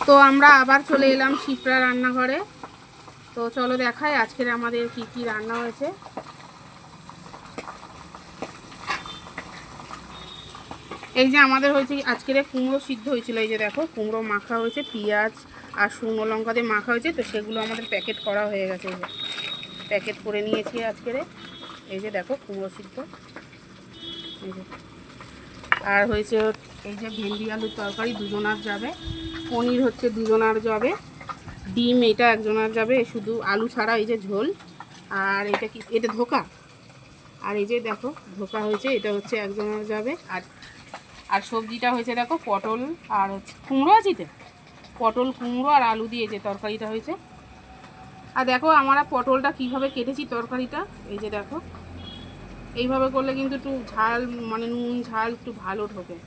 তো আমরা আবার চলে এলাম শিপ্রা রান্নাঘরে। তো চলো দেখাই আজকের আমাদের কি কি রান্না হয়েছে। এই যে আমাদের হয়েছে আজকের কুমড়ো সিদ্ধ হয়েছিল, এই যে দেখো কুমড়ো মাখা হয়েছে, পেঁয়াজ আর শুকনো লঙ্কা দিয়ে মাখা হয়েছে। তো সেগুলো আমাদের প্যাকেট করা হয়ে গেছে, এই যে প্যাকেট করে নিয়েছি আজকের। এই যে দেখো কুমড়ো সিদ্ধ, এই যে আর হয়েছে এই যে ভেন্ডি আলুর তরকারি দুজনার যাবে, পনির হচ্ছে দুজনার যাবে, ডিম এটা একজনের যাবে শুধু আলু ছাড়া, এই যে ঝোল। আর এটা কি, এটা ধোকা। আর এই যে দেখো ধোকা হয়েছে, এটা হচ্ছে একজনের যাবে। আর আর সবজিটা হয়েছে দেখো পটল আর হচ্ছে কুমড়ো আছে, পটল কুমড়ো আর আলু দিয়ে যে তরকারিটা হয়েছে। আর দেখো আমরা পটলটা কিভাবে কেটেছি তরকারিটা, এই যে দেখো এইভাবে করলে কিন্তু একটু ঝাল মানে নুন ঝাল একটু ভালো ঢোকে।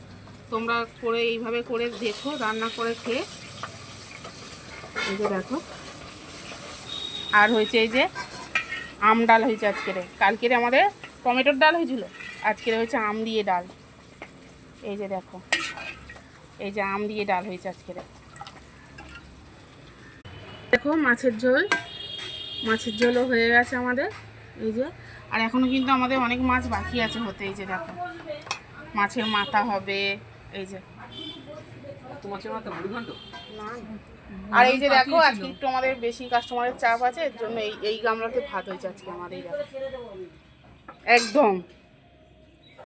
তোমরা করে এইভাবে করে দেখো, রান্না করে খেয়ে। এই যে দেখো আর হয়েছে এই যে আম ডাল হয়েছে আজকের। কালকের আমাদের টমেটোর ডাল হয়েছিল, আজকের হয়েছে আম দিয়ে ডাল। এই যে দেখো এই যে আম দিয়ে ডাল হয়েছে আজকের। দেখো মাছের ঝোল, মাছের ঝোলও হয়ে গেছে আমাদের। এই যে আর এখনও কিন্তু আমাদের অনেক মাছ বাকি আছে হতে। এই যে দেখো মাছের মাথা হবে, এই যে আর এই যে দেখো আজকে একটু আমাদের বেশি কাস্টমারের চাপ আছে, এর জন্য এই গামলাতে ভাত হয়েছে আজকে আমাদের একদম।